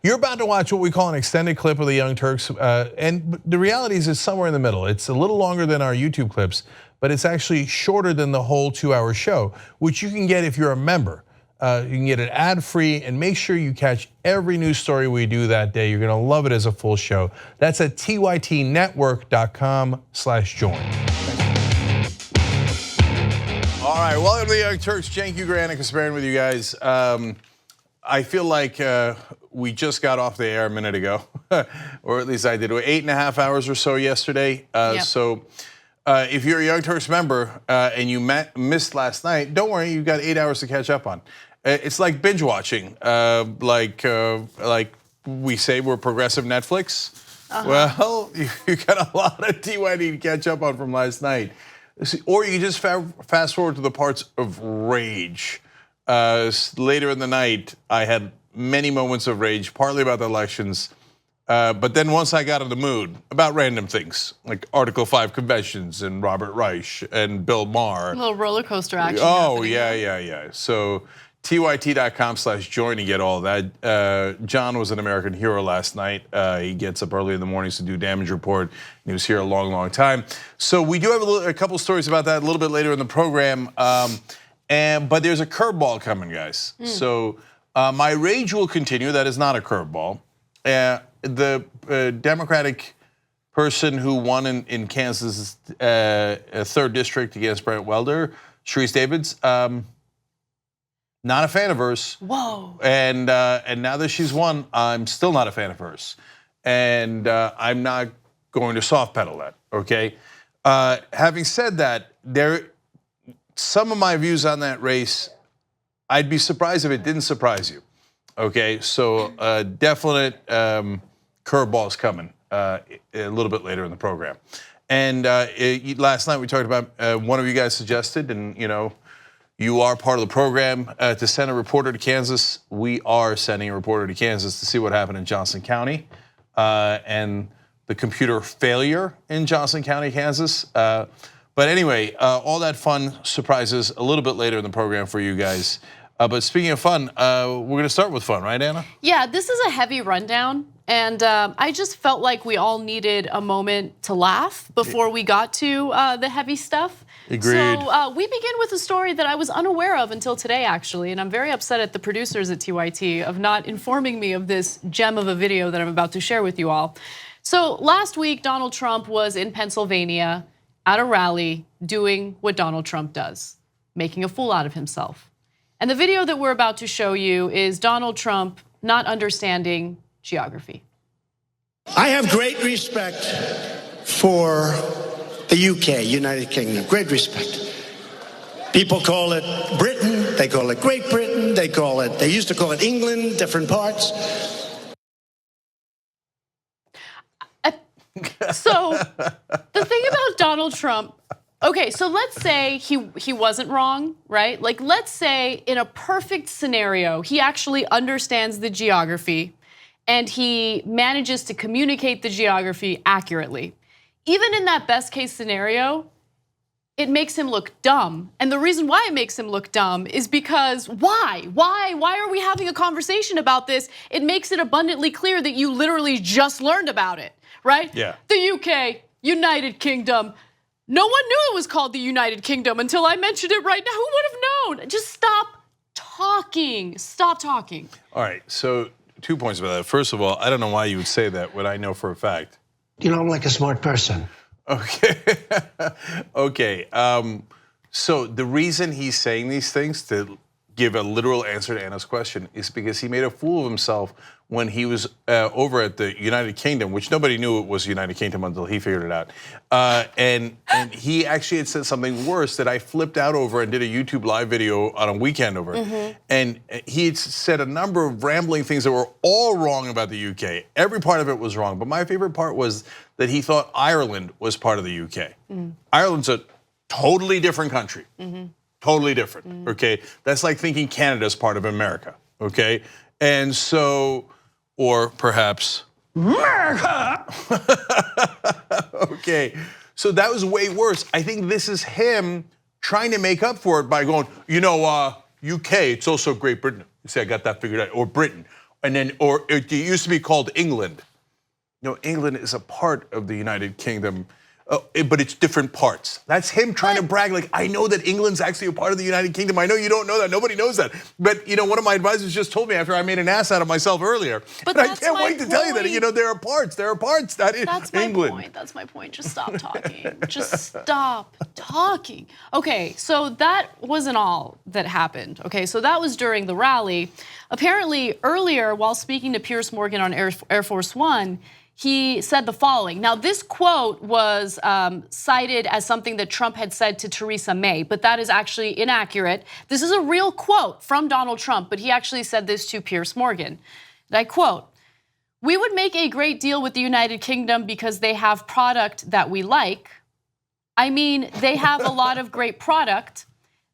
You're about to watch what we call an extended clip of the Young Turks, and the reality is it's somewhere in the middle. It's a little longer than our YouTube clips, but it's actually shorter than the whole 2-hour show, which you can get if you're a member. You can get it ad-free, and make sure you catch every news story we do that day. You're gonna love it as a full show. That's at tytnetwork.com/join. All right, welcome to the Young Turks. Cenk Uygur and Kasparian with you guys. I feel like we just got off the air a minute ago, or at least I did. 8.5 hours or so yesterday. So if you're a Young Turks member and you missed last night, don't worry, you've got 8 hours to catch up on. It's like binge watching, like we say we're progressive Netflix. Well, you got a lot of TYT to catch up on from last night. Or you can just fast forward to the parts of rage. Later in the night, I had many moments of rage, partly about the elections. But then once I got in the mood, about random things, like Article 5 conventions and Robert Reich and Bill Maher. A little roller coaster action. Oh, yeah. So tyt.com/join to get all that. John was an American hero last night. He gets up early in the mornings to do damage report. He was here a long time. So we do have a couple stories about that a little bit later in the program. But there's a curveball coming, guys. So my rage will continue. That is not a curveball. The Democratic person who won in Kansas' 3rd district against Brent Welder, Sharice Davids, not a fan of hers. Whoa. And now that she's won, I'm still not a fan of hers. And I'm not going to soft pedal that, okay? Having said that, some of my views on that race, I'd be surprised if it didn't surprise you. Okay, so definite curveballs coming a little bit later in the program. And last night we talked about, one of you guys suggested, and you are part of the program, to send a reporter to Kansas. We are sending a reporter to Kansas to see what happened in Johnson County and the computer failure in Johnson County, Kansas. But anyway, all that fun surprises a little bit later in the program for you guys. But speaking of fun, we're gonna start with fun, right, Anna? Yeah, this is a heavy rundown, and I just felt like we all needed a moment to laugh before we got to the heavy stuff. Agreed. So we begin with a story that I was unaware of until today, actually, and I'm very upset at the producers at TYT of not informing me of this gem of a video that I'm about to share with you all. So last week, Donald Trump was in Pennsylvania at a rally doing what Donald Trump does, making a fool out of himself. And the video that we're about to show you is Donald Trump not understanding geography. I have great respect for the UK, United Kingdom, great respect. People call it Britain, they call it Great Britain, they used to call it England, different parts. So the thing about Donald Trump, okay, so let's say he wasn't wrong, right? Like, let's say in a perfect scenario, he actually understands the geography and he manages to communicate the geography accurately. Even in that best case scenario, it makes him look dumb. And the reason why it makes him look dumb is because why? Why are we having a conversation about this? It makes it abundantly clear that you literally just learned about it, right? Yeah. The UK, United Kingdom. No one knew it was called the United Kingdom until I mentioned it right now. Who would have known? Just stop talking. Stop talking. All right, so 2 points about that. First of all, I don't know why you would say that when I know for a fact. I'm like a smart person. Okay, okay. So the reason he's saying these things, to give a literal answer to Anna's question, is because he made a fool of himself when he was over at the United Kingdom, which nobody knew it was United Kingdom until he figured it out. And he actually had said something worse that I flipped out over and did a YouTube live video on a weekend over. And he had said a number of rambling things that were all wrong about the UK. Every part of it was wrong, but my favorite part was that he thought Ireland was part of the UK. Ireland's a totally different country. Totally different, okay? That's like thinking Canada's part of America, okay? And so, or perhaps America. Okay, so that was way worse. I think this is him trying to make up for it by going, UK, it's also Great Britain. You say I got that figured out, or Britain. and then, or it used to be called England. No, England is a part of the United Kingdom, but it's different parts. That's him trying to brag, like, I know that England's actually a part of the United Kingdom. I know you don't know that, nobody knows that. But one of my advisors just told me after I made an ass out of myself earlier. But I can't wait to tell you that, there are parts, that is England. That's my point, just stop talking. Just stop talking. Okay, so that wasn't all that happened. Okay, so that was during the rally. Apparently earlier, while speaking to Piers Morgan on Air Force One, he said the following. Now, this quote was cited as something that Trump had said to Theresa May, but that is actually inaccurate. This is a real quote from Donald Trump, but he actually said this to Piers Morgan. And I quote, "We would make a great deal with the United Kingdom because they have product that we like. I mean, they have a lot of great product.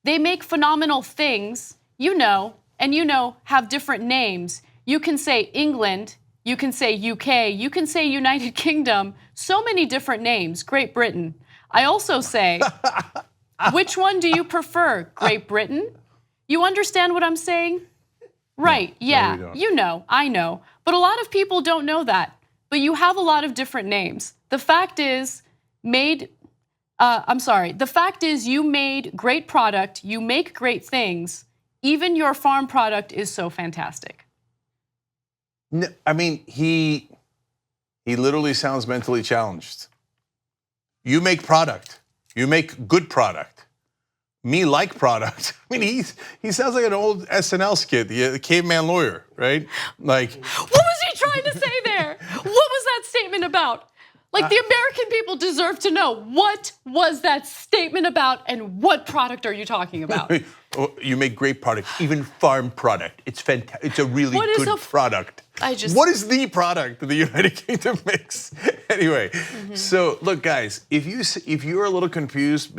They make phenomenal things, and have different names. You can say England, you can say UK, you can say United Kingdom, so many different names, Great Britain. I also say, which one do you prefer, Great Britain? You understand what I'm saying? Right, yeah, I know. But a lot of people don't know that. But you have a lot of different names. The fact is, the fact is you made great product, you make great things, even your farm product is so fantastic." No, I mean, he literally sounds mentally challenged. You make product. You make good product. Me like product. I mean, he sounds like an old SNL skit, the caveman lawyer, right? Like, what was he trying to say there? What was that statement about? Like, the American people deserve to know, what was that statement about and what product are you talking about? You make great product, even farm product. It's fantastic. It's a really good product. What is the product that the United Kingdom makes? Anyway, so look, guys, if you're a little confused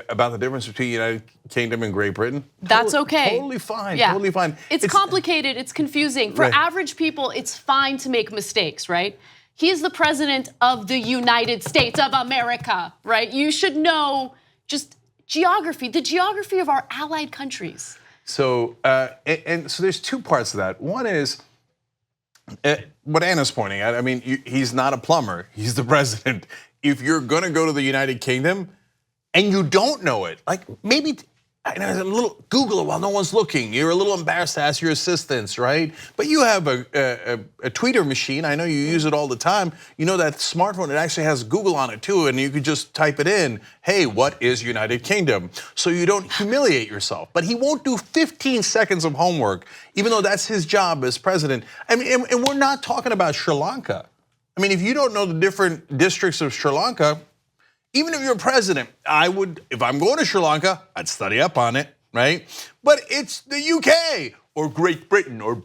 about the difference between the United Kingdom and Great Britain, that's okay. Totally fine. Yeah. Totally fine. It's complicated. It's confusing. For average people, it's fine to make mistakes, right? He is the president of the United States of America, right? You should know just geography, the geography of our allied countries. So, so there's two parts to that. One is what Anna's pointing at. I mean, he's not a plumber, he's the president. If you're gonna go to the United Kingdom and you don't know it, like maybe, a little Google it while no one's looking. You're a little embarrassed to ask your assistants, right? But you have a tweeter machine. I know you use it all the time. You know that smartphone, it actually has Google on it too, and you could just type it in, hey, what is United Kingdom? So you don't humiliate yourself. But he won't do 15 seconds of homework, even though that's his job as president. I mean, and we're not talking about Sri Lanka. I mean, if you don't know the different districts of Sri Lanka, even if you're president, I would, if I'm going to Sri Lanka, I'd study up on it, right? But it's the UK or Great Britain or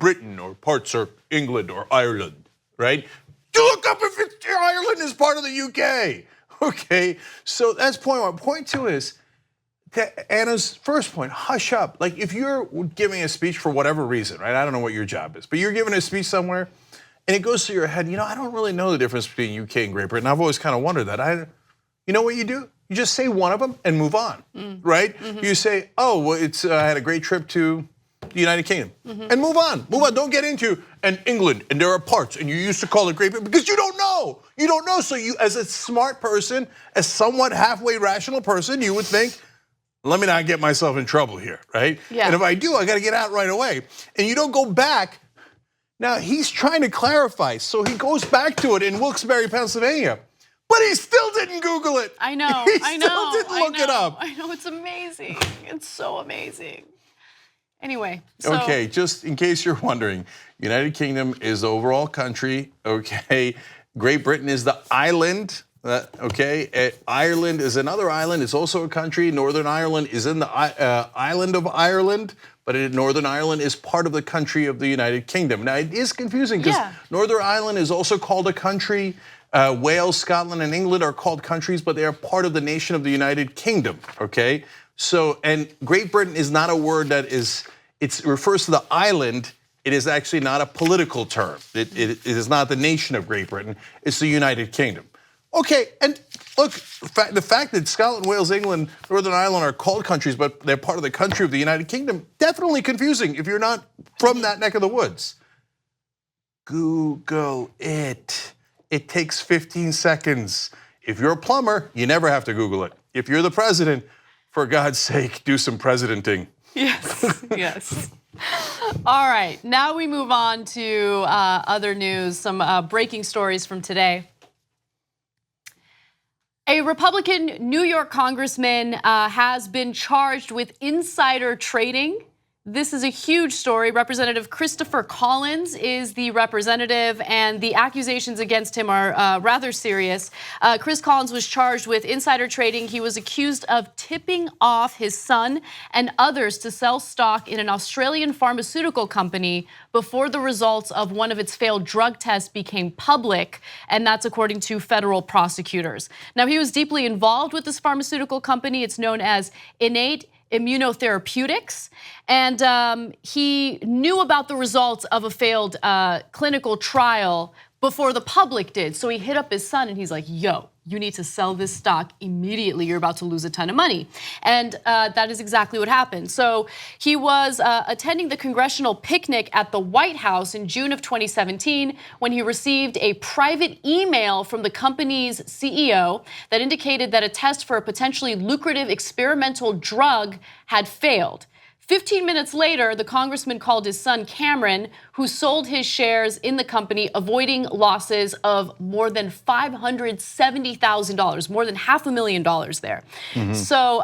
parts of England or Ireland, right? To look up if Ireland is part of the UK, okay? So that's point one. Point two is, Anna's first point, hush up. Like if you're giving a speech for whatever reason, right? I don't know what your job is, but you're giving a speech somewhere and it goes through your head, I don't really know the difference between UK and Great Britain. I've always kind of wondered that. You know what you do? You just say one of them and move on, right? You say, oh, well, I had a great trip to the United Kingdom, and move on. Don't get into England, and there are parts, and you used to call it Great Britain, because you don't know. You don't know, so you, as a smart person, a somewhat halfway rational person, you would think, let me not get myself in trouble here, right? Yeah. And if I do, I gotta get out right away. And you don't go back. Now, he's trying to clarify, so he goes back to it in Wilkes-Barre, Pennsylvania. But he still didn't Google it. I know, He still didn't look it up. I know, it's amazing. It's so amazing. Anyway, so. Okay, just in case you're wondering, United Kingdom is the overall country, okay? Great Britain is the island, okay? Ireland is another island, it's also a country. Northern Ireland is in the island of Ireland, but Northern Ireland is part of the country of the United Kingdom. Now, it is confusing because Northern Ireland is also called a country. Wales, Scotland, and England are called countries, but they are part of the nation of the United Kingdom, okay? So, and Great Britain is not a word that it refers to the island. It is actually not a political term. It is not the nation of Great Britain, it's the United Kingdom. Okay, and look, the fact that Scotland, Wales, England, Northern Ireland are called countries, but they're part of the country of the United Kingdom, definitely confusing if you're not from that neck of the woods. Google it. It takes 15 seconds. If you're a plumber, you never have to Google it. If you're the president, for God's sake, do some presidenting. Yes, yes. All right, now we move on to other news, some breaking stories from today. A Republican New York congressman has been charged with insider trading. This is a huge story. Representative Christopher Collins is the representative, and the accusations against him are rather serious. Chris Collins was charged with insider trading. He was accused of tipping off his son and others to sell stock in an Australian pharmaceutical company before the results of one of its failed drug tests became public, and that's according to federal prosecutors. Now, he was deeply involved with this pharmaceutical company. It's known as Innate Immunotherapeutics, and he knew about the results of a failed clinical trial before the public did. So he hit up his son and he's like, yo, you need to sell this stock immediately. You're about to lose a ton of money. And that is exactly what happened. So he was attending the congressional picnic at the White House in June of 2017 when he received a private email from the company's CEO that indicated that a test for a potentially lucrative experimental drug had failed. 15 minutes later, the congressman called his son Cameron, who sold his shares in the company, avoiding losses of more than $570,000, more than $500,000 there. So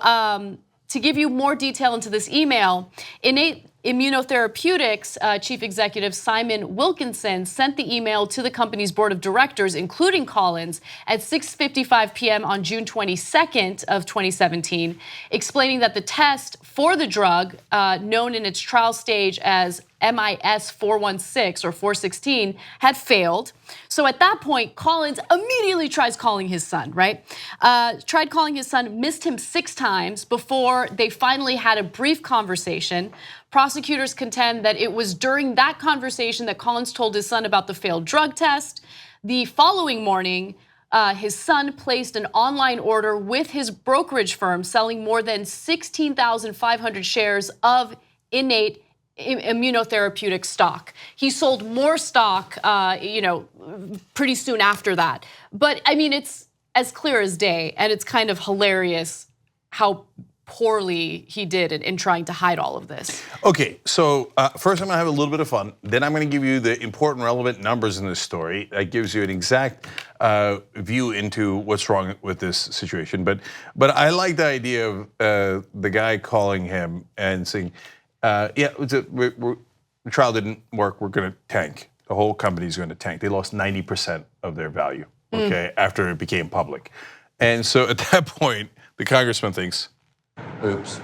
to give you more detail into this email, Innate Immunotherapeutics Chief Executive Simon Wilkinson sent the email to the company's board of directors, including Collins, at 6:55 p.m. on June 22nd of 2017, explaining that the test for the drug, known in its trial stage as MIS 416 or 416, had failed. So at that point, Collins immediately tries calling his son, right? Tried calling his son, missed him 6 times before they finally had a brief conversation. Prosecutors contend that it was during that conversation that Collins told his son about the failed drug test. The following morning, his son placed an online order with his brokerage firm selling more than 16,500 shares of Innate Immunotherapeutic stock. He sold more stock, pretty soon after that. But I mean, it's as clear as day, and it's kind of hilarious how poorly he did in trying to hide all of this. Okay, so first I'm gonna have a little bit of fun. Then I'm gonna give you the important, relevant numbers in this story. That gives you an exact view into what's wrong with this situation. But I like the idea of the guy calling him and saying, the trial didn't work, we're gonna tank. The whole company's gonna tank. They lost 90% of their value, okay, after it became public. And so at that point, the congressman thinks, oops.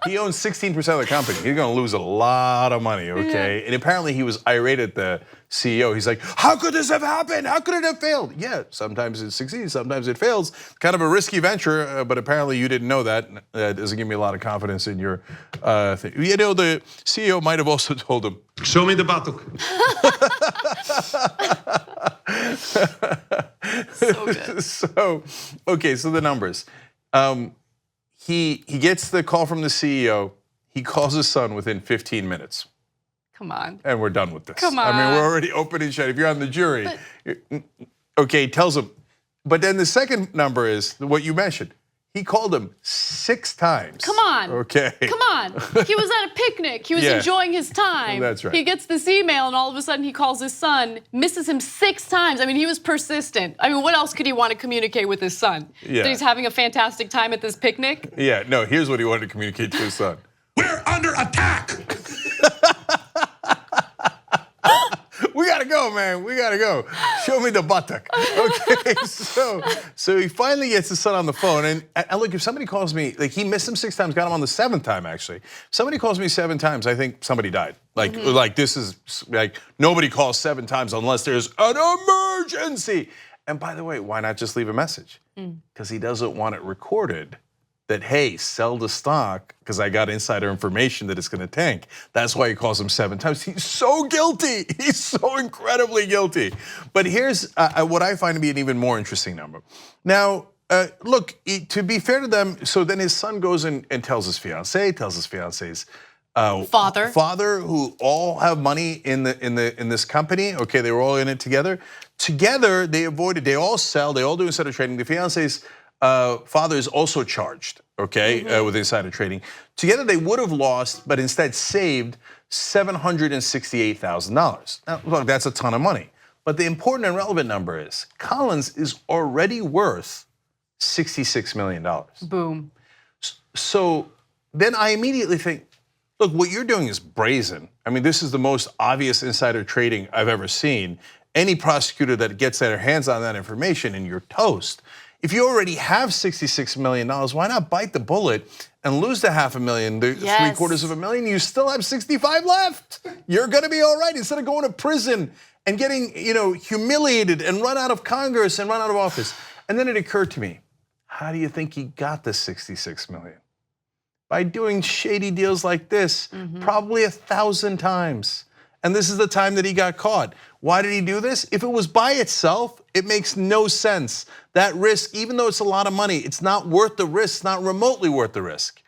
He owns 16% of the company. He's gonna lose a lot of money, okay? Yeah. And apparently he was irate at the CEO. He's like, how could this have happened? How could it have failed? Yeah, sometimes it succeeds, sometimes it fails. Kind of a risky venture, but apparently you didn't know that. That doesn't give me a lot of confidence in your thing. You know, the CEO might have also told him, show me the buttock. So good. So the numbers. He gets the call from the CEO. He calls his son within 15 minutes. Come on. And we're done with this. Come on. I mean, we're already open and shut. If you're on the jury, okay, tells him. But then the second number is what you mentioned. He called him 6 times. Come on. Okay. Come on. He was at a picnic. He was enjoying his time. That's right. He gets this email and all of a sudden he calls his son, misses him 6 times. I mean, he was persistent. I mean, what else could he want to communicate with his son? Yeah. That he's having a fantastic time at this picnic? Yeah, no, here's what he wanted to communicate to his son. We're under attack. We gotta go, man. We gotta go. Show me the buttock. Okay, so he finally gets his son on the phone, and look, if somebody calls me, like he missed him 6 times, got him on the 7th time actually. If somebody calls me 7 times, I think somebody died. Like this is like nobody calls 7 times unless there's an emergency. And by the way, why not just leave a message? Because he doesn't want it recorded. That, hey, sell the stock because I got insider information that it's gonna tank. That's why he calls him 7 times. He's so guilty. He's so incredibly guilty. But here's what I find to be an even more interesting number. Now, look, to be fair to them, so then his son goes and tells his fiance, tells his fiance's father, who all have money in this company. Okay, they were all in it together. Together, they all sell. They all do insider trading. The fiance's father is also charged. Okay, with insider trading. Together, they would have lost, but instead saved $768,000. Now, look, that's a ton of money. But the important and relevant number is Collins is already worth $66 million. Boom. So then I immediately think, look, what you're doing is brazen. I mean, this is the most obvious insider trading I've ever seen. Any prosecutor that gets their hands on that information, and you're toast. If you already have $66 million, why not bite the bullet and lose the $500,000, the $750,000? You still have 65 left. You're gonna be all right instead of going to prison and getting humiliated and run out of Congress and run out of office. And then it occurred to me, how do you think he got the 66 million? By doing shady deals like this, probably 1,000 times. And this is the time that he got caught. Why did he do this? If it was by itself, it makes no sense. That risk, even though it's a lot of money, it's not worth the risk, it's not remotely worth the risk.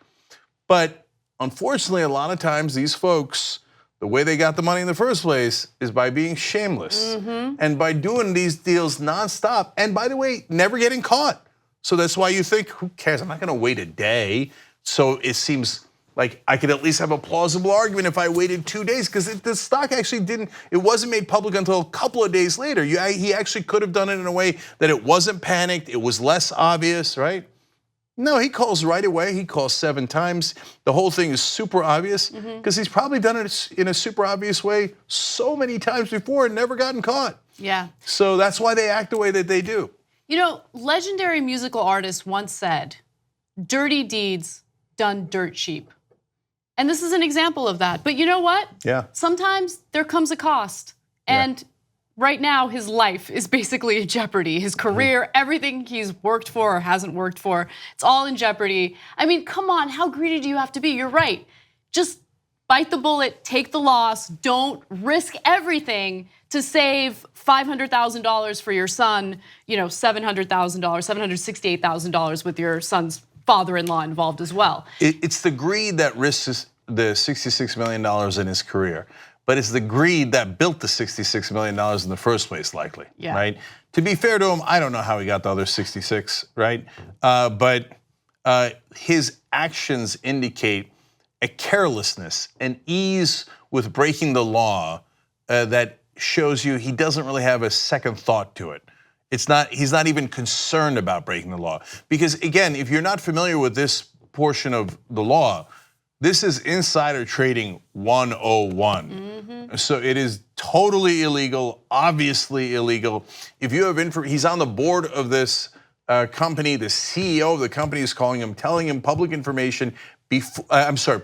But unfortunately, a lot of times these folks, the way they got the money in the first place is by being shameless and by doing these deals nonstop. And by the way, never getting caught. So that's why you think, who cares? I'm not gonna wait a day. So it seems like I could at least have a plausible argument if I waited 2 days, because the stock actually it wasn't made public until a couple of days later. He actually could have done it in a way that it wasn't panicked, it was less obvious, right? No, he calls right away. He calls 7 times. The whole thing is super obvious because he's probably done it in a super obvious way so many times before and never gotten caught. Yeah. So that's why they act the way that they do. You know, legendary musical artist once said, "Dirty deeds done dirt cheap." And this is an example of that. But you know what? Yeah. Sometimes there comes a cost. And right now, his life is basically in jeopardy. His career, everything he's worked for or hasn't worked for, it's all in jeopardy. I mean, come on, how greedy do you have to be? You're right. Just bite the bullet, take the loss, don't risk everything to save $500,000 for your son, $700,000, $768,000 with your son's father-in-law involved as well. It's the greed that risks the $66 million in his career. But it's the greed that built the $66 million in the first place, likely, right? To be fair to him, I don't know how he got the other 66, right? But his actions indicate a carelessness, an ease with breaking the law that shows you he doesn't really have a second thought to it. He's not even concerned about breaking the law. Because again, if you're not familiar with this portion of the law, this is insider trading 101. So it is totally illegal, obviously illegal. If you have he's on the board of this company, the CEO of the company is calling him, telling him public information,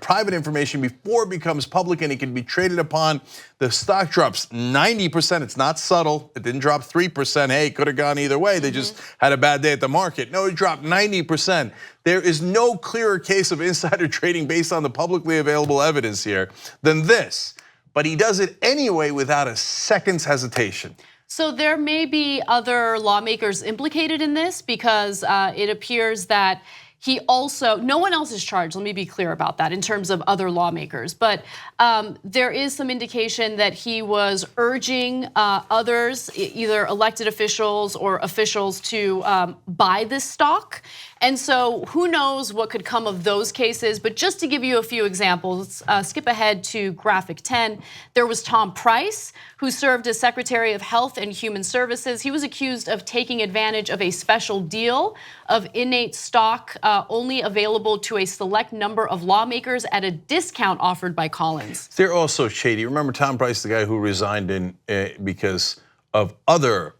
private information before it becomes public and it can be traded upon. The stock drops 90%. It's not subtle. It didn't drop 3%. Hey, it could have gone either way. They just had a bad day at the market. No, it dropped 90%. There is no clearer case of insider trading based on the publicly available evidence here than this. But he does it anyway without a second's hesitation. So there may be other lawmakers implicated in this because it appears that no one else is charged, let me be clear about that in terms of other lawmakers, but there is some indication that he was urging others, either elected officials or officials, to buy this stock. And so who knows what could come of those cases, but just to give you a few examples, skip ahead to graphic 10. There was Tom Price, who served as Secretary of Health and Human Services. He was accused of taking advantage of a special deal of innate stock only available to a select number of lawmakers at a discount offered by Collins. They're also shady. Remember Tom Price, the guy who resigned because of other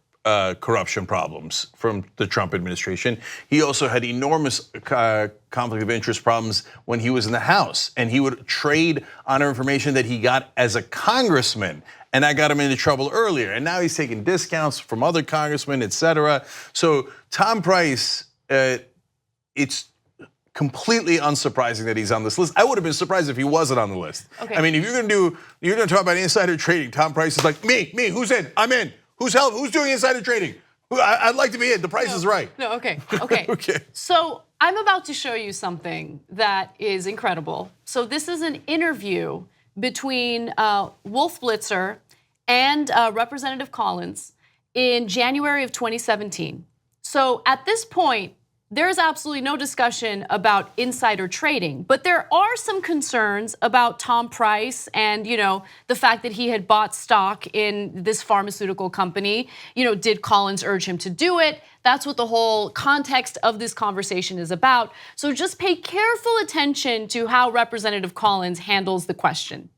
corruption problems from the Trump administration. He also had enormous conflict of interest problems when he was in the House, and he would trade on information that he got as a congressman, and that got him into trouble earlier. And now he's taking discounts from other congressmen, et cetera. So Tom Price, it's completely unsurprising that he's on this list. I would have been surprised if he wasn't on the list. Okay. I mean, if you're gonna talk about insider trading, Tom Price is like, me, who's in? I'm in. Who's doing insider trading? I'd like to be in. The Price is Right. No, okay. Okay. So I'm about to show you something that is incredible. So this is an interview between Wolf Blitzer and Representative Collins in January of 2017. So at this point, there's absolutely no discussion about insider trading, but there are some concerns about Tom Price and, the fact that he had bought stock in this pharmaceutical company. Did Collins urge him to do it? That's what the whole context of this conversation is about. So just pay careful attention to how Representative Collins handles the question.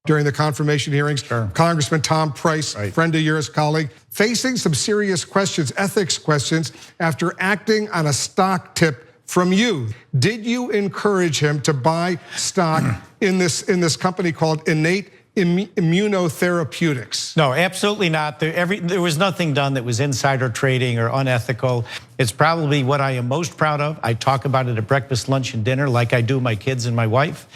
During the confirmation hearings, Congressman Tom Price, friend of yours, colleague, facing some serious questions, ethics questions, after acting on a stock tip from you. Did you encourage him to buy stock in this company called Innate Immunotherapeutics? No, absolutely not. There was nothing done that was insider trading or unethical. It's probably what I am most proud of. I talk about it at breakfast, lunch, and dinner like I do my kids and my wife.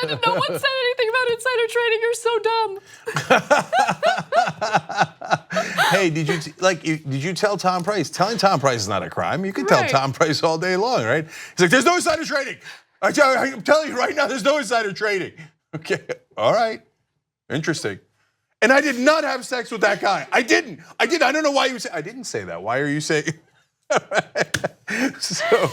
Good. No one said anything about insider trading. You're so dumb. Hey, did you tell Tom Price? Telling Tom Price is not a crime. You can tell Tom Price all day long, right? He's like, there's no insider trading. I'm telling you right now, there's no insider trading. Okay, all right, interesting. And I did not have sex with that guy. I didn't. I don't know why you say. I didn't say that. Why are you saying? So,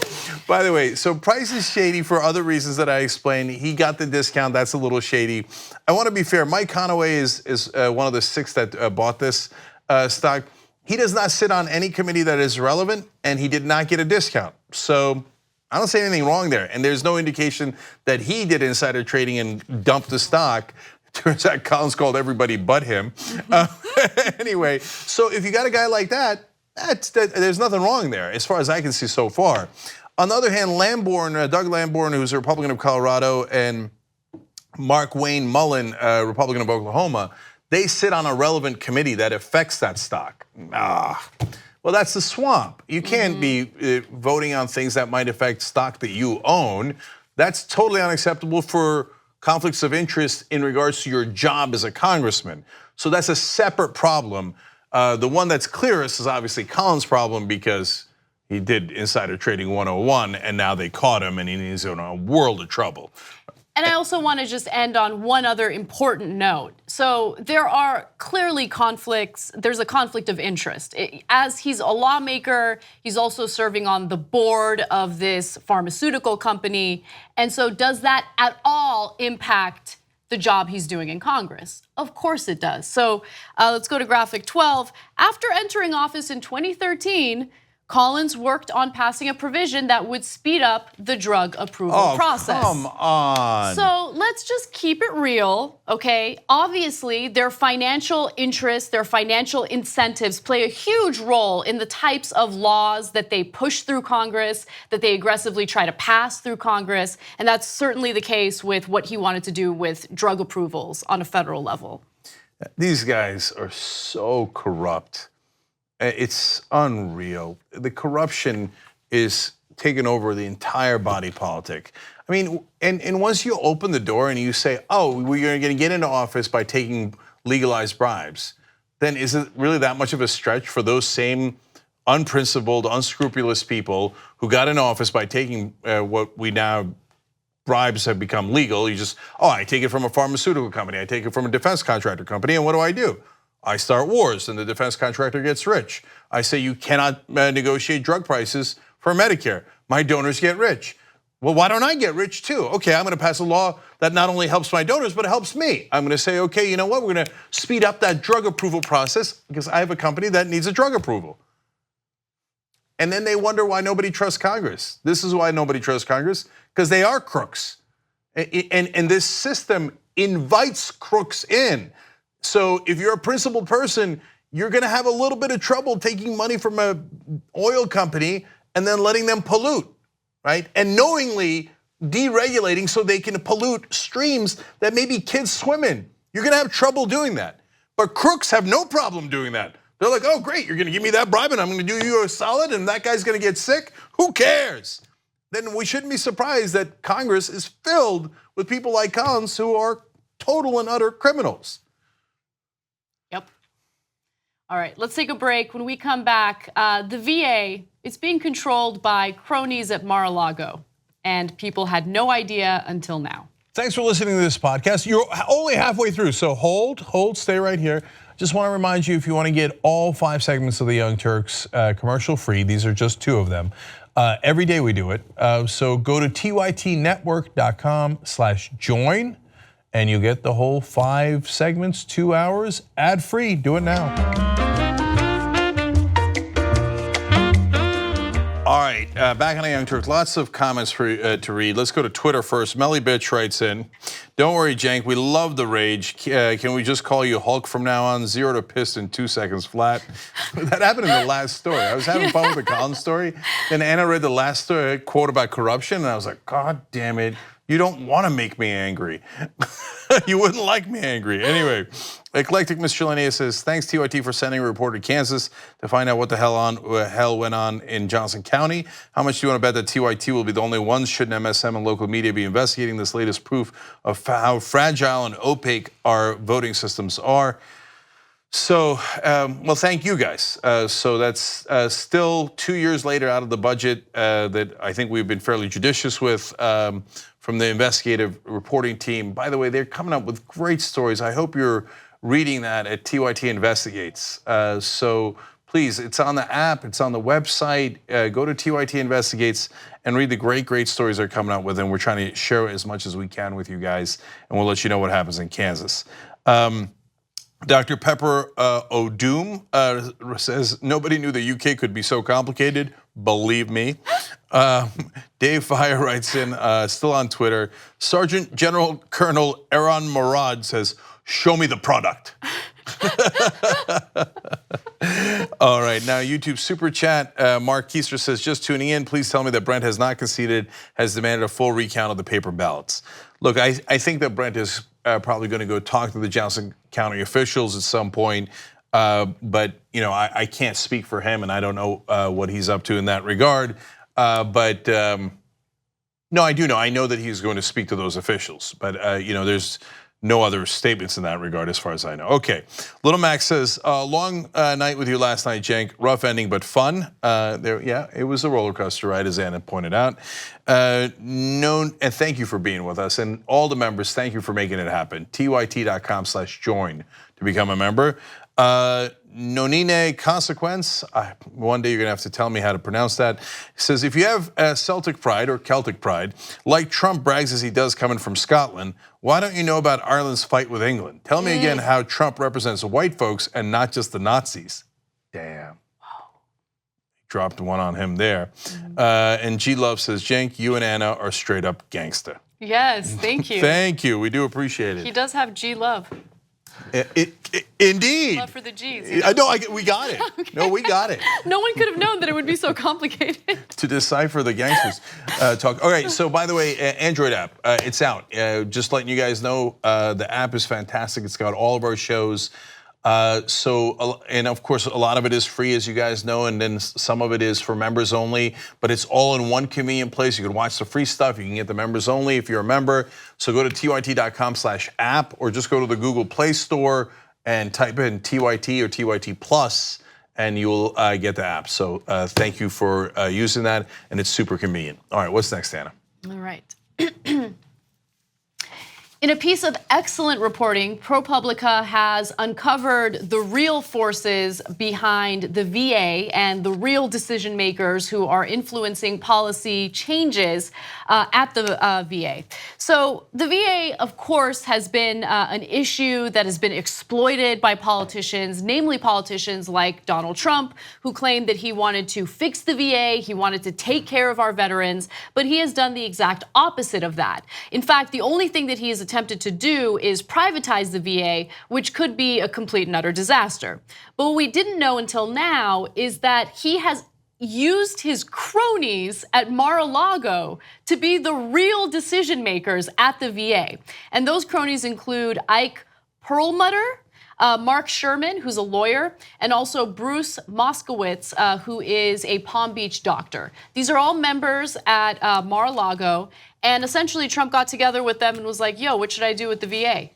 by the way, so Price is shady for other reasons that I explained. He got the discount. That's a little shady. I want to be fair. Mike Conaway is one of the 6 that bought this stock. He does not sit on any committee that is relevant, and he did not get a discount. So I don't see anything wrong there. And there's no indication that he did insider trading and dumped the stock. Turns out Collins called everybody but him. Anyway, so if you got a guy like that, there's nothing wrong there, as far as I can see so far. On the other hand, Doug Lamborn, who's a Republican of Colorado, and Mark Wayne Mullen, Republican of Oklahoma, they sit on a relevant committee that affects that stock. Well, that's the swamp. You can't be voting on things that might affect stock that you own. That's totally unacceptable for conflicts of interest in regards to your job as a congressman. So that's a separate problem. The one that's clearest is obviously Collins' problem because he did insider trading 101 and now they caught him and he's in a world of trouble. And I also want to just end on one other important note. So there are clearly conflicts. There's a conflict of interest. As he's a lawmaker, he's also serving on the board of this pharmaceutical company. And so does that at all impact the job he's doing in Congress? Of course it does. So let's go to graphic 12. After entering office in 2013, Collins worked on passing a provision that would speed up the drug approval process. Come on. So let's just keep it real, okay? Obviously, their financial interests, their financial incentives play a huge role in the types of laws that they push through Congress, that they aggressively try to pass through Congress, and that's certainly the case with what he wanted to do with drug approvals on a federal level. These guys are so corrupt. It's unreal. The corruption is taking over the entire body politic. I mean, and once you open the door and you say, oh, we're gonna get into office by taking legalized bribes, then is it really that much of a stretch for those same unprincipled, unscrupulous people who got in office by taking what we now, bribes have become legal? You just, I take it from a pharmaceutical company, I take it from a defense contractor company, and what do? I start wars and the defense contractor gets rich. I say you cannot negotiate drug prices for Medicare. My donors get rich. Well, why don't I get rich too? Okay, I'm gonna pass a law that not only helps my donors, but it helps me. I'm gonna say, okay, you know what? We're gonna speed up that drug approval process because I have a company that needs a drug approval. And then they wonder why nobody trusts Congress. This is why nobody trusts Congress, because they are crooks. And this system invites crooks in. So if you're a principled person, you're gonna have a little bit of trouble taking money from an oil company and then letting them pollute, right? And knowingly deregulating so they can pollute streams that maybe kids swim in. You're gonna have trouble doing that. But crooks have no problem doing that. They're like, oh great, you're gonna give me that bribe and I'm gonna do you a solid and that guy's gonna get sick? Who cares? Then we shouldn't be surprised that Congress is filled with people like Collins who are total and utter criminals. Yep. All right, let's take a break. When we come back, the VA, it's being controlled by cronies at Mar-A-Lago, and people had no idea until now. Thanks for listening to this podcast. You're only halfway through, so hold, stay right here. Just want to remind you, if you want to get all 5 segments of the Young Turks commercial free, these are just 2 of them. Every day we do it. So go to tytnetwork.com/join, and you get the whole 5 segments, 2 hours, ad free. Do it now. All right, back on the Young Turks. Lots of comments for to read. Let's go to Twitter first. Melly Bitch writes in, "Don't worry, Cenk. We love the rage. Can we just call you Hulk from now on? 0 to piss in 2 seconds flat." That happened in the last story. I was having fun with the Collins story. Then Anna read the last story, quote about corruption, and I was like, God damn it. You don't want to make me angry. You wouldn't like me angry. Anyway, Eclectic Miscellaneous says, thanks TYT for sending a reporter to Kansas to find out what the hell went on in Johnson County. How much do you want to bet that TYT will be the only ones? Shouldn't MSM and local media be investigating this latest proof of how fragile and opaque our voting systems are? So, well, thank you guys. So that's still 2 years later out of the budget that I think we've been fairly judicious with from the investigative reporting team. By the way, they're coming up with great stories. I hope you're reading that at TYT Investigates. So please, it's on the app, it's on the website. Go to TYT Investigates and read the great stories they're coming out with, and we're trying to share as much as we can with you guys, and we'll let you know what happens in Kansas. Dr. Pepper O'Doom says, nobody knew the UK could be so complicated, believe me. Dave Fire writes in, still on Twitter, Sergeant General Colonel Aaron Murad says, show me the product. All right, now YouTube Super Chat, Mark Keister says, just tuning in, please tell me that Brent has not conceded, has demanded a full recount of the paper ballots. Look, I think that Brent is probably going to go talk to the Johnson County officials at some point, but you know, I can't speak for him, and I don't know what he's up to in that regard. But no, I do know. I know that he's going to speak to those officials, but you know, there's no other statements in that regard as far as I know. Okay, Little Max says, long night with you last night, Cenk. Rough ending, but fun. Yeah, it was a roller coaster ride, as Anna pointed out. And thank you for being with us. And all the members, thank you for making it happen. tyt.com/join to become a member. Nonine Consequence, one day you're gonna have to tell me how to pronounce that. It says, if you have Celtic pride or Celtic pride, like Trump brags as he does coming from Scotland, why don't you know about Ireland's fight with England? Tell me again how Trump represents white folks and not just the Nazis. Damn. Dropped one on him there. And G Love says, Cenk, you and Anna are straight up gangsta. Yes, thank you. Thank you, we do appreciate it. He does have G Love. Indeed. Love for the G's. You know? We got it. Okay. No, we got it. No one could have known that it would be so complicated. To decipher the gangsters talk. All right, so by the way, Android app, it's out. Just letting you guys know, the app is fantastic. It's got all of our shows. And of course, a lot of it is free, as you guys know, and then some of it is for members only, but it's all in one convenient place. You can watch the free stuff, you can get the members only if you're a member. So go to tyt.com/app or just go to the Google Play Store and type in TYT or TYT Plus, and you'll get the app. So thank you for using that, and it's super convenient. All right, what's next, Anna? All right. In a piece of excellent reporting, ProPublica has uncovered the real forces behind the VA and the real decision makers who are influencing policy changes at the VA. So the VA, of course, has been an issue that has been exploited by politicians, namely politicians like Donald Trump, who claimed that he wanted to fix the VA, he wanted to take care of our veterans, but he has done the exact opposite of that. In fact, the only thing that he has attempted to do is privatize the VA, which could be a complete and utter disaster. But what we didn't know until now is that he has used his cronies at Mar-A-Lago to be the real decision makers at the VA. And those cronies include Ike Perlmutter, Mark Sherman, who's a lawyer, and also Bruce Moskowitz, who is a Palm Beach doctor. These are all members at Mar-A-Lago, and essentially Trump got together with them and was like, yo, what should I do with the VA?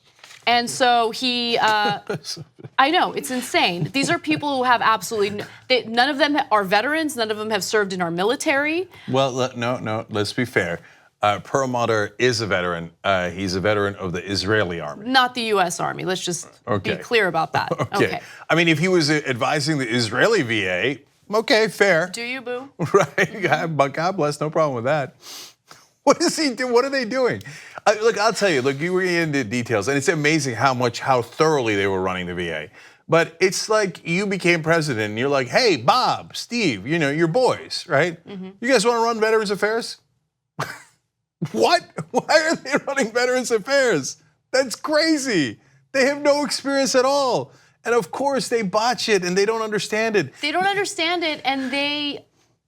And so he, I know, it's insane. These are people who have absolutely, none of them are veterans, none of them have served in our military. Well, no, let's be fair. Perlmutter is a veteran. He's a veteran of the Israeli army. Not the US Army, let's just be clear about that. Okay. I mean, if he was advising the Israeli VA, okay, fair. Do you, boo? Right, but God bless, no problem with that. What is he doing? What are they doing? Look, I'll tell you, look, you were into details, and it's amazing how thoroughly they were running the VA. But it's like you became president, and you're like, hey, Bob, Steve, you know, your boys, right? You guys want to run Veterans Affairs? What? Why are they running Veterans Affairs? That's crazy. They have no experience at all. And of course, they botch it, and they don't understand it. They don't understand it, and they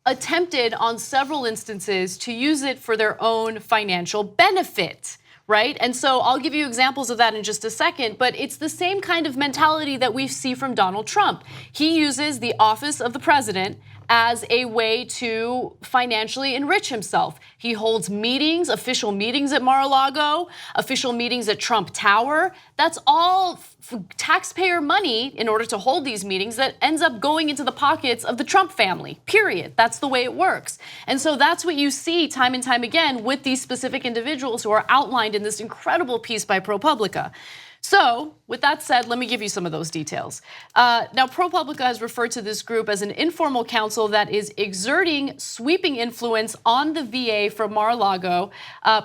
attempted on several instances to use it for their own financial benefit, right? And so I'll give you examples of that in just a second, but it's the same kind of mentality that we see from Donald Trump. He uses the office of the president as a way to financially enrich himself. He holds meetings, official meetings at Mar-A-Lago, official meetings at Trump Tower. That's all taxpayer money in order to hold these meetings that ends up going into the pockets of the Trump family, period. That's the way it works. And so that's what you see time and time again with these specific individuals who are outlined in this incredible piece by ProPublica. So, with that said, let me give you some of those details. Now, ProPublica has referred to this group as an informal council that is exerting sweeping influence on the VA from Mar-A-Lago,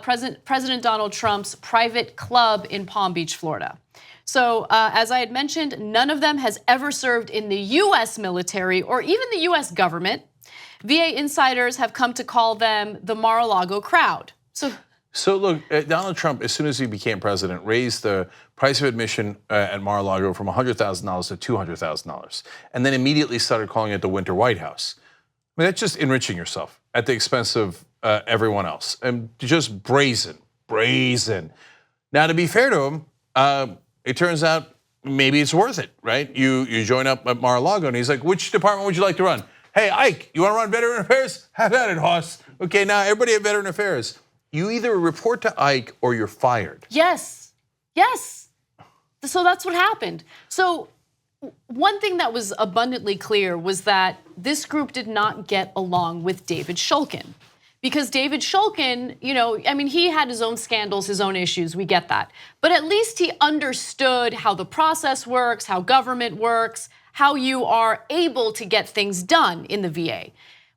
President Donald Trump's private club in Palm Beach, Florida. So, as I had mentioned, none of them has ever served in the US military or even the US government. VA insiders have come to call them the Mar-A-Lago crowd. So look, Donald Trump, as soon as he became president, raised the price of admission at Mar-a-Lago from $100,000 to $200,000, and then immediately started calling it the Winter White House. I mean, that's just enriching yourself at the expense of everyone else, and just brazen. Now, to be fair to him, it turns out maybe it's worth it, right? You join up at Mar-a-Lago, and he's like, which department would you like to run? Hey, Ike, you want to run Veteran Affairs? Have at it, Hoss. Okay, now everybody at Veteran Affairs. You either report to Ike or you're fired. Yes. So that's what happened. So one thing that was abundantly clear was that this group did not get along with David Shulkin. Because David Shulkin, you know, I mean, he had his own scandals, his own issues, we get that. But at least he understood how the process works, how government works, how you are able to get things done in the VA.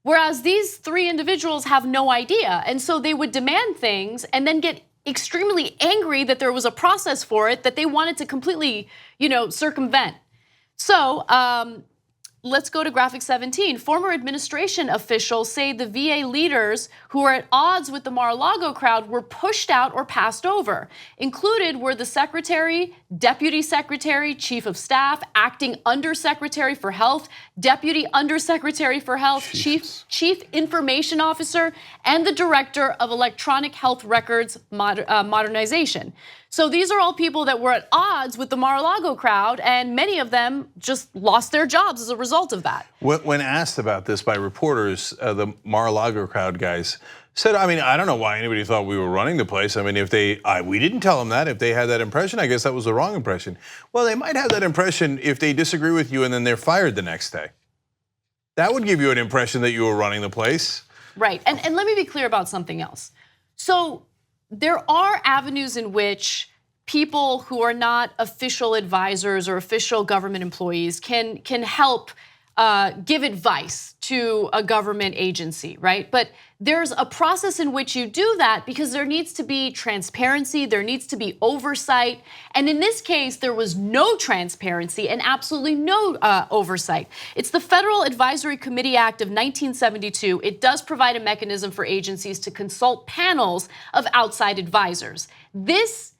Whereas these three individuals have no idea. And so they would demand things and then get extremely angry that there was a process for it that they wanted to completely, you know, circumvent. So let's go to graphic 17. Former administration officials say the VA leaders who are at odds with the Mar-a-Lago crowd were pushed out or passed over. Included were the secretary, deputy secretary, chief of staff, acting undersecretary for health, deputy undersecretary for health, chief information officer, and the director of electronic health records modernization. So these are all people that were at odds with the Mar-a-Lago crowd, and many of them just lost their jobs as a result of that. When asked about this by reporters, the Mar-a-Lago crowd guys said, I mean, I don't know why anybody thought we were running the place. I mean, we didn't tell them that. If they had that impression, I guess that was the wrong impression. Well, they might have that impression if they disagree with you and then they're fired the next day. That would give you an impression that you were running the place. Right, and let me be clear about something else. So there are avenues in which people who are not official advisors or official government employees can help give advice to a government agency, right? But there's a process in which you do that because there needs to be transparency, there needs to be oversight. And in this case, there was no transparency and absolutely no oversight. It's the Federal Advisory Committee Act of 1972. It does provide a mechanism for agencies to consult panels of outside advisors. This,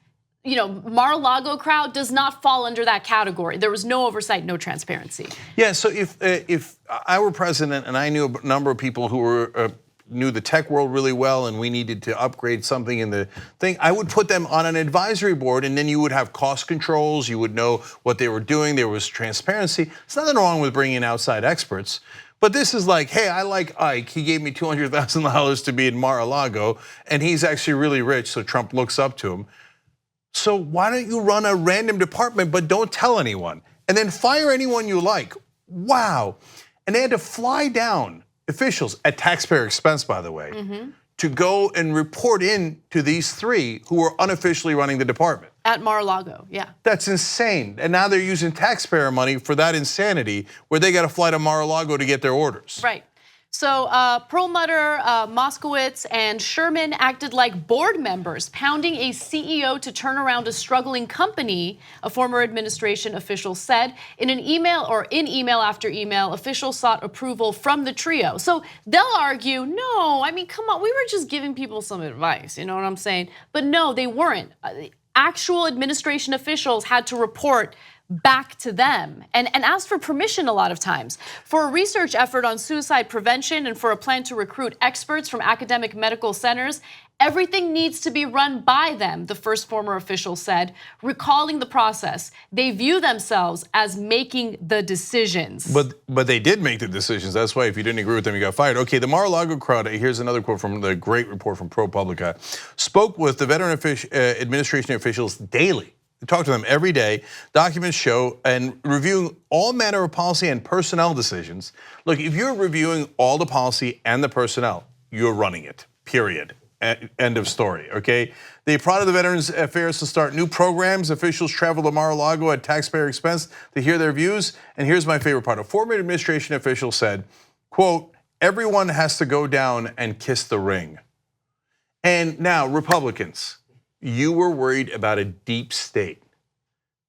you know, Mar-a-Lago crowd does not fall under that category. There was no oversight, no transparency. Yeah, so if I were president and I knew a number of people who were knew the tech world really well and we needed to upgrade something in the thing, I would put them on an advisory board, and then you would have cost controls, you would know what they were doing, there was transparency. There's nothing wrong with bringing in outside experts. But this is like, hey, I like Ike. He gave me $200,000 to be in Mar-a-Lago, and he's actually really rich, so Trump looks up to him. So why don't you run a random department but don't tell anyone? And then fire anyone you like. Wow. And they had to fly down officials at taxpayer expense, by the way, to go and report in to these three who were unofficially running the department. At Mar-A-Lago, yeah. That's insane. And now they're using taxpayer money for that insanity where they got to fly to Mar-A-Lago to get their orders. Right. So Perlmutter, Moskowitz, and Sherman acted like board members, pounding a CEO to turn around a struggling company, a former administration official said. In an email or in email after email, officials sought approval from the trio. So they'll argue, no, I mean, come on, we were just giving people some advice, you know what I'm saying? But no, they weren't. Actual administration officials had to report back to them and ask for permission a lot of times. For a research effort on suicide prevention and for a plan to recruit experts from academic medical centers, everything needs to be run by them, the first former official said, recalling the process. They view themselves as making the decisions. But they did make the decisions. That's why if you didn't agree with them, you got fired. Okay, the Mar-a-Lago crowd, here's another quote from the great report from ProPublica, spoke with the veteran administration officials daily. They talk to them every day. Documents show and reviewing all manner of policy and personnel decisions. Look, if you're reviewing all the policy and the personnel, you're running it, period. End of story, okay? They prodded the Veterans Affairs to start new programs. Officials travel to Mar-a-Lago at taxpayer expense to hear their views. And here's my favorite part. A former administration official said, quote, everyone has to go down and kiss the ring. And now, Republicans, you were worried about a deep state.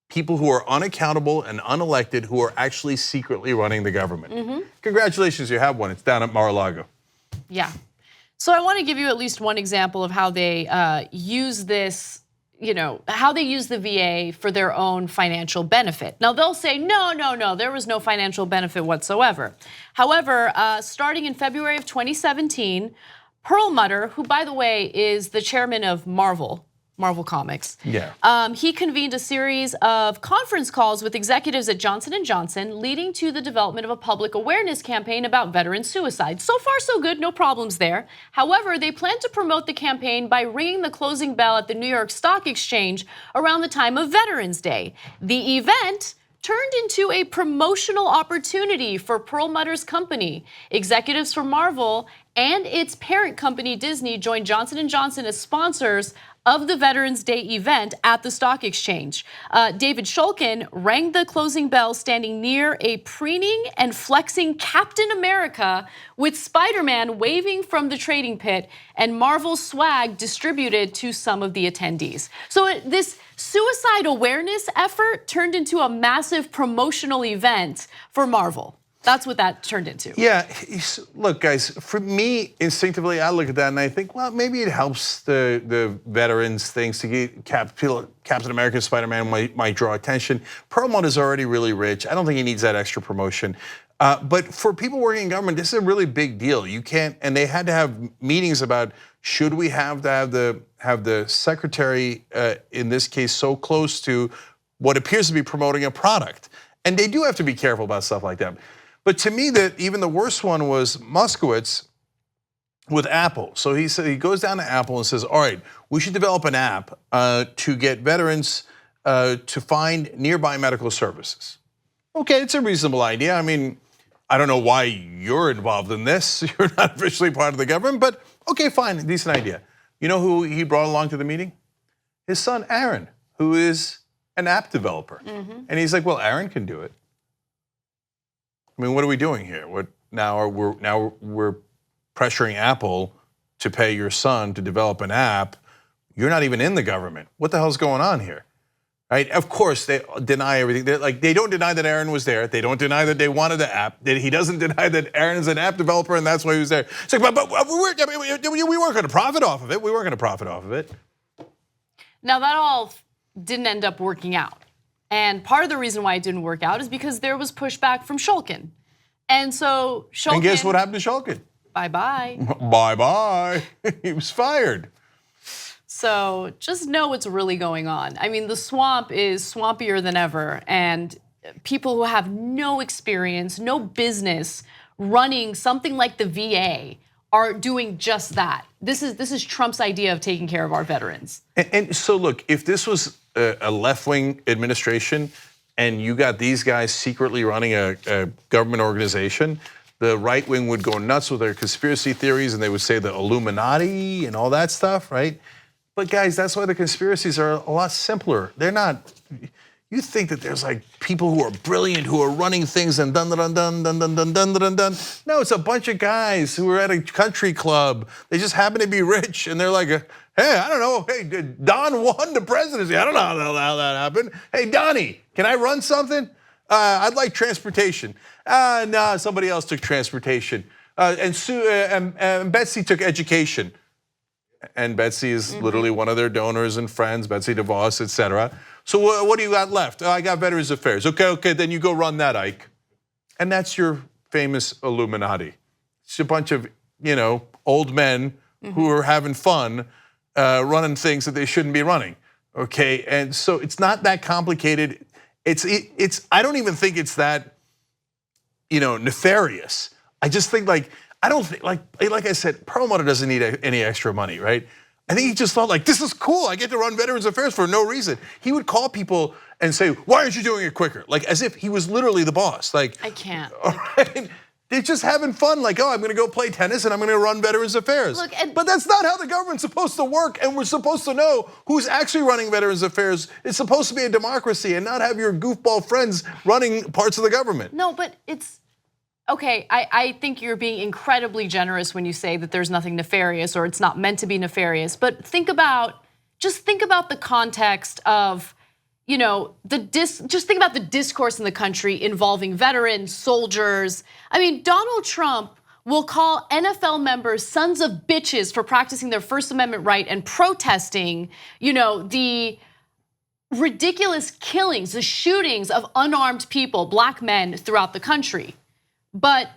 People who are unaccountable and unelected who are actually secretly running the government. Congratulations, you have one. It's down at Mar-a-Lago. Yeah. So I want to give you at least one example of how they use this, how they use the VA for their own financial benefit. Now they'll say, no, there was no financial benefit whatsoever. However, starting in February of 2017, Perlmutter, who by the way is the chairman of Marvel Comics. Yeah. He convened a series of conference calls with executives at Johnson & Johnson, leading to the development of a public awareness campaign about veteran suicide. So far, so good, no problems there. However, they plan to promote the campaign by ringing the closing bell at the New York Stock Exchange around the time of Veterans Day. The event turned into a promotional opportunity for Perlmutter's company. Executives from Marvel and its parent company Disney joined Johnson & Johnson as sponsors of the Veterans Day event at the stock exchange. David Shulkin rang the closing bell standing near a preening and flexing Captain America with Spider-Man waving from the trading pit and Marvel swag distributed to some of the attendees. So this suicide awareness effort turned into a massive promotional event for Marvel. That's what that turned into. Yeah, look guys, for me, instinctively, I look at that and I think, well, maybe it helps the veterans things to get Captain America and Spider-Man might draw attention. Perlmutter is already really rich. I don't think he needs that extra promotion. But for people working in government, this is a really big deal. You can't, and they had to have meetings about should we have to have the secretary, in this case, so close to what appears to be promoting a product. And they do have to be careful about stuff like that. But to me, even the worst one was Moskowitz with Apple. So he said he goes down to Apple and says, all right, we should develop an app to get veterans to find nearby medical services. Okay, it's a reasonable idea. I mean, I don't know why you're involved in this. You're not officially part of the government, but okay, fine, decent idea. You know who he brought along to the meeting? His son, Aaron, who is an app developer. And he's like, well, Aaron can do it. I mean, what are we doing here? Now we're pressuring Apple to pay your son to develop an app. You're not even in the government. What the hell's going on here? Right? Of course, they deny everything. They don't deny that Aaron was there. They don't deny that they wanted the app. He doesn't deny that Aaron's an app developer and that's why he was there. It's like, but we weren't going to profit off of it. We weren't going to profit off of it. Now that all didn't end up working out. And part of the reason why it didn't work out is because there was pushback from Shulkin. And so Shulkin— And guess what happened to Shulkin? Bye-bye. Bye-bye. He was fired. So just know what's really going on. I mean, the swamp is swampier than ever. And people who have no experience, no business running something like the VA are doing just that. This is Trump's idea of taking care of our veterans. And so look, if this was a left-wing administration and you got these guys secretly running a government organization, the right wing would go nuts with their conspiracy theories and they would say the Illuminati and all that stuff, right? But guys, that's why the conspiracies are a lot simpler. They're not, you think that there's like people who are brilliant, who are running things and dun dun dun dun dun dun dun dun dun. No, it's a bunch of guys who are at a country club. They just happen to be rich and they're like, hey, I don't know, hey, Don won the presidency. I don't know how that happened. Hey, Donnie, can I run something? I'd like transportation. No, somebody else took transportation. And Betsy took education. And Betsy is literally one of their donors and friends, Betsy DeVos, et cetera. So what do you got left? I got Veterans Affairs. Okay, then you go run that, Ike. And that's your famous Illuminati. It's a bunch of, old men who are having fun running things that they shouldn't be running, okay? And so it's not that complicated. I don't even think it's that, nefarious. I just think I don't think, like I said, Perlmutter doesn't need any extra money, right? I think he just thought this is cool. I get to run Veterans Affairs for no reason. He would call people and say, why aren't you doing it quicker? As if he was literally the boss. I can't. All right? They're just having fun, I'm gonna go play tennis and I'm gonna run Veterans Affairs. Look, but that's not how the government's supposed to work, and we're supposed to know who's actually running Veterans Affairs. It's supposed to be a democracy and not have your goofball friends running parts of the government. No, but it's, okay, I think you're being incredibly generous when you say that there's nothing nefarious or it's not meant to be nefarious, but just think about the context of, just think about the discourse in the country involving veterans, soldiers. I mean, Donald Trump will call NFL members sons of bitches for practicing their First Amendment right and protesting, the ridiculous killings, the shootings of unarmed people, black men throughout the country. And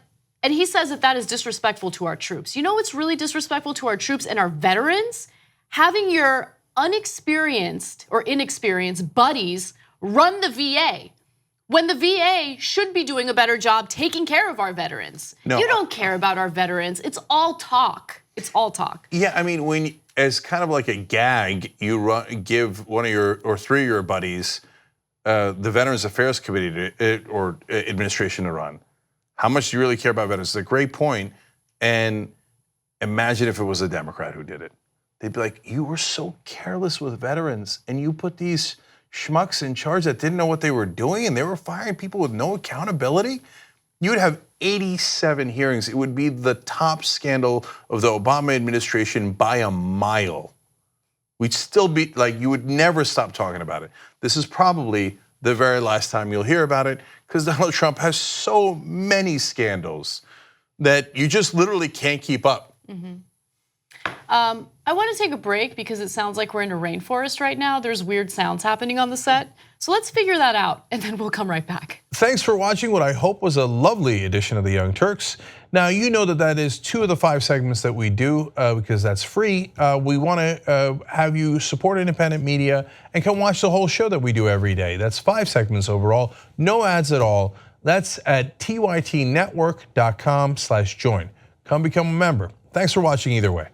he says that is disrespectful to our troops. You know what's really disrespectful to our troops and our veterans? Having your unexperienced or inexperienced buddies run the VA when the VA should be doing a better job taking care of our veterans. No, you don't care about our veterans. It's all talk. It's all talk. Yeah, I mean, when as kind of like a gag, you give one of your or three of your buddies the Veterans Affairs Committee or administration to run. How much do you really care about veterans? It's a great point. And imagine if it was a Democrat who did it. They'd be like, you were so careless with veterans and you put these schmucks in charge that didn't know what they were doing and they were firing people with no accountability. You would have 87 hearings. It would be the top scandal of the Obama administration by a mile. We'd still be you would never stop talking about it. This is probably the very last time you'll hear about it because Donald Trump has so many scandals that you just literally can't keep up. I want to take a break because it sounds like we're in a rainforest right now. There's weird sounds happening on the set. So let's figure that out and then we'll come right back. Thanks for watching what I hope was a lovely edition of The Young Turks. Now, you know that is 2 of the 5 segments that we do because that's free. We want to have you support independent media and come watch the whole show that we do every day. That's 5 segments overall, no ads at all. That's at tytnetwork.com/join. Come become a member. Thanks for watching either way.